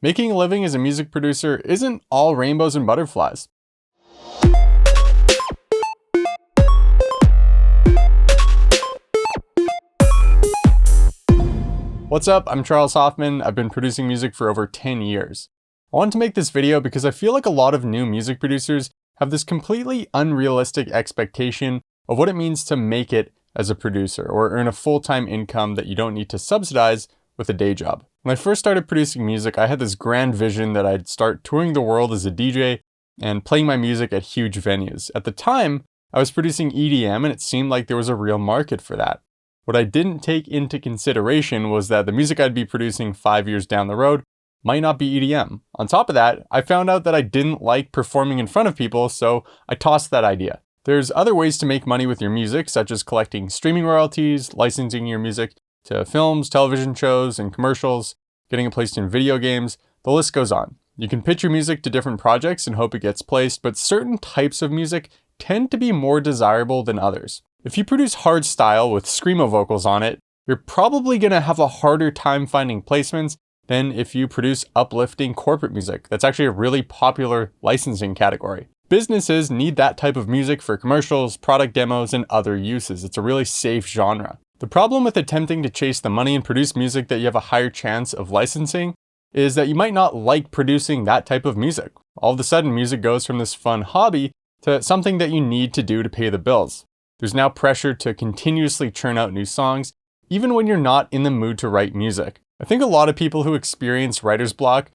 Making a living as a music producer isn't all rainbows and butterflies. What's up? I'm Charles Hoffman. I've been producing music for over 10 years. I wanted to make this video because I feel like a lot of new music producers have this completely unrealistic expectation of what it means to make it as a producer or earn a full-time income that you don't need to subsidize with a day job. When I first started producing music, I had this grand vision that I'd start touring the world as a DJ and playing my music at huge venues. At the time, I was producing EDM and it seemed like there was a real market for that. What I didn't take into consideration was that the music I'd be producing 5 years down the road might not be EDM. On top of that, I found out that I didn't like performing in front of people, so I tossed that idea. There's other ways to make money with your music, such as collecting streaming royalties, licensing your music to films, television shows, and commercials, getting it placed in video games. The list goes on. You can pitch your music to different projects and hope it gets placed, but certain types of music tend to be more desirable than others. If you produce hardstyle with screamo vocals on it, you're probably going to have a harder time finding placements than if you produce uplifting corporate music. That's actually a really popular licensing category. Businesses need that type of music for commercials, product demos, and other uses. It's a really safe genre. The problem with attempting to chase the money and produce music that you have a higher chance of licensing is that you might not like producing that type of music. All of a sudden, music goes from this fun hobby to something that you need to do to pay the bills. There's now pressure to continuously churn out new songs, even when you're not in the mood to write music. I think a lot of people who experience writer's block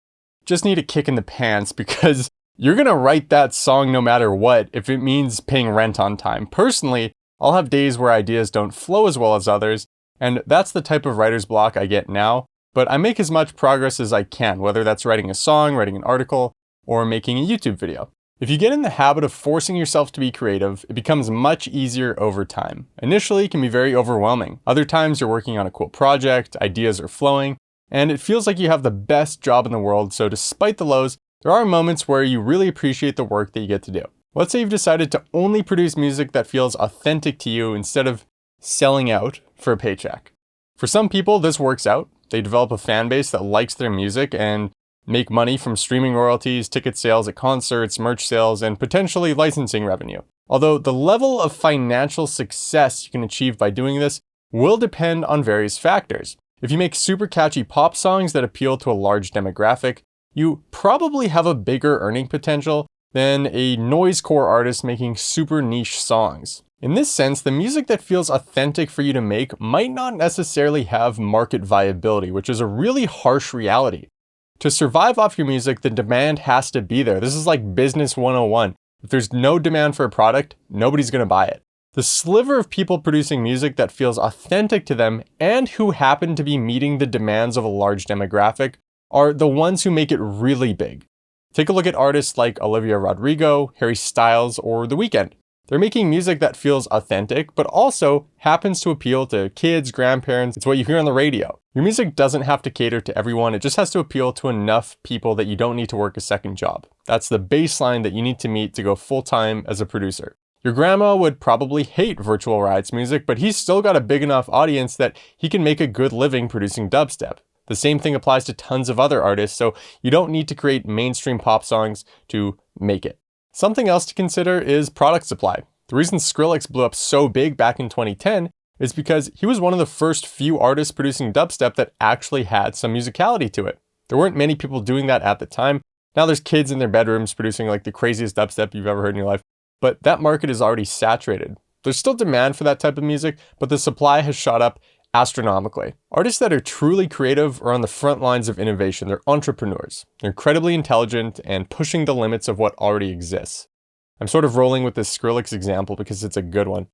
just need a kick in the pants because you're gonna write that song no matter what if it means paying rent on time. Personally, I'll have days where ideas don't flow as well as others, and that's the type of writer's block I get now, but I make as much progress as I can, whether that's writing a song, writing an article, or making a YouTube video. If you get in the habit of forcing yourself to be creative, it becomes much easier over time. Initially, it can be very overwhelming. Other times, you're working on a cool project, ideas are flowing, and it feels like you have the best job in the world, so despite the lows, there are moments where you really appreciate the work that you get to do. Let's say you've decided to only produce music that feels authentic to you instead of selling out for a paycheck. For some people, this works out. They develop a fan base that likes their music and make money from streaming royalties, ticket sales at concerts, merch sales, and potentially licensing revenue. Although the level of financial success you can achieve by doing this will depend on various factors. If you make super catchy pop songs that appeal to a large demographic, you probably have a bigger earning potential than a noisecore artist making super niche songs. In this sense, the music that feels authentic for you to make might not necessarily have market viability, which is a really harsh reality. To survive off your music, the demand has to be there. This is like business 101. If there's no demand for a product, nobody's going to buy it. The sliver of people producing music that feels authentic to them and who happen to be meeting the demands of a large demographic are the ones who make it really big. Take a look at artists like Olivia Rodrigo, Harry Styles, or The Weeknd. They're making music that feels authentic, but also happens to appeal to kids, grandparents. It's what you hear on the radio. Your music doesn't have to cater to everyone. It just has to appeal to enough people that you don't need to work a second job. That's the baseline that you need to meet to go full-time as a producer. Your grandma would probably hate Virtual Riot's music, but he's still got a big enough audience that he can make a good living producing dubstep. The same thing applies to tons of other artists, so you don't need to create mainstream pop songs to make it. Something else to consider is product supply. The reason Skrillex blew up so big back in 2010 is because he was one of the first few artists producing dubstep that actually had some musicality to it. There weren't many people doing that at the time. Now there's kids in their bedrooms producing like the craziest dubstep you've ever heard in your life, but that market is already saturated. There's still demand for that type of music, but the supply has shot up astronomically. Artists that are truly creative are on the front lines of innovation. They're entrepreneurs. They're incredibly intelligent and pushing the limits of what already exists. I'm sort of rolling with this Skrillex example because it's a good one.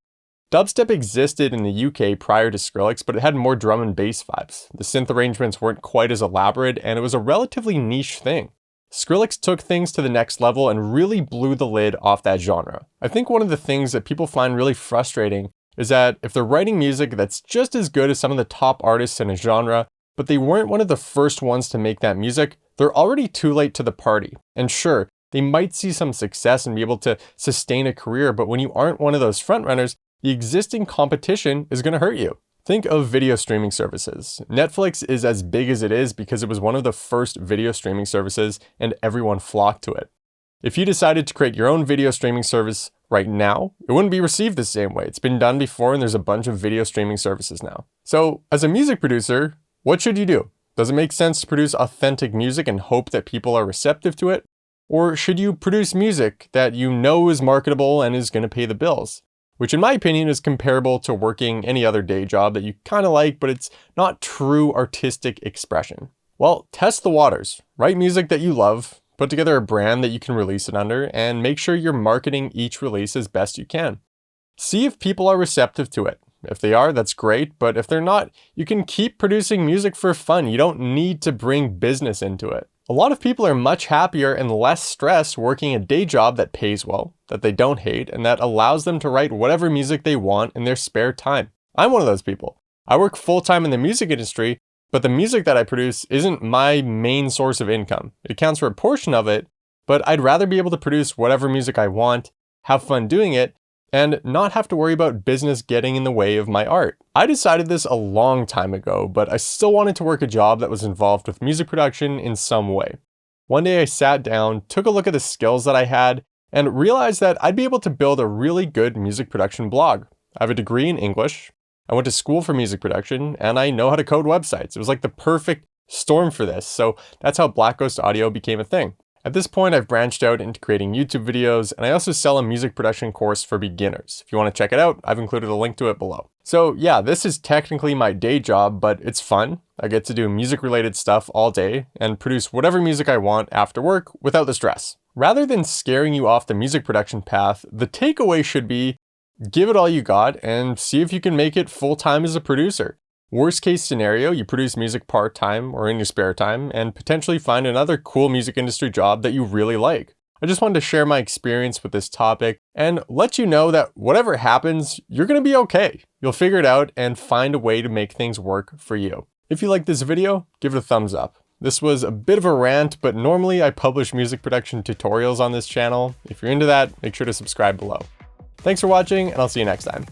Dubstep existed in the UK prior to Skrillex, but it had more drum and bass vibes. The synth arrangements weren't quite as elaborate, and it was a relatively niche thing. Skrillex took things to the next level and really blew the lid off that genre. I think one of the things that people find really frustrating is that if they're writing music that's just as good as some of the top artists in a genre, but they weren't one of the first ones to make that music, they're already too late to the party. And sure, they might see some success and be able to sustain a career, but when you aren't one of those frontrunners, the existing competition is going to hurt you. Think of video streaming services. Netflix is as big as it is because it was one of the first video streaming services and everyone flocked to it. If you decided to create your own video streaming service right now, it wouldn't be received the same way. It's been done before and there's a bunch of video streaming services now. So as a music producer, what should you do? Does it make sense to produce authentic music and hope that people are receptive to it? Or should you produce music that you know is marketable and is going to pay the bills? Which in my opinion is comparable to working any other day job that you kind of like, but it's not true artistic expression. Well, test the waters. Write music that you love, put together a brand that you can release it under, and make sure you're marketing each release as best you can. See if people are receptive to it. If they are, that's great, but if they're not, you can keep producing music for fun. You don't need to bring business into it. A lot of people are much happier and less stressed working a day job that pays well, that they don't hate, and that allows them to write whatever music they want in their spare time. I'm one of those people. I work full-time in the music industry, but the music that I produce isn't my main source of income. It accounts for a portion of it, but I'd rather be able to produce whatever music I want, have fun doing it, and not have to worry about business getting in the way of my art. I decided this a long time ago, but I still wanted to work a job that was involved with music production in some way. One day I sat down, took a look at the skills that I had, and realized that I'd be able to build a really good music production blog. I have a degree in English, I went to school for music production, and I know how to code websites. It was like the perfect storm for this, so that's how Black Ghost Audio became a thing. At this point, I've branched out into creating YouTube videos, and I also sell a music production course for beginners. If you want to check it out, I've included a link to it below. So yeah, this is technically my day job, but it's fun. I get to do music-related stuff all day and produce whatever music I want after work without the stress. Rather than scaring you off the music production path, the takeaway should be, give it all you got and see if you can make it full-time as a producer. Worst case scenario, you produce music part-time or in your spare time and potentially find another cool music industry job that you really like. I just wanted to share my experience with this topic and let you know that whatever happens, you're going to be okay. You'll figure it out and find a way to make things work for you. If you like this video, give it a thumbs up. This was a bit of a rant, but normally I publish music production tutorials on this channel. If you're into that, make sure to subscribe below. Thanks for watching, and I'll see you next time.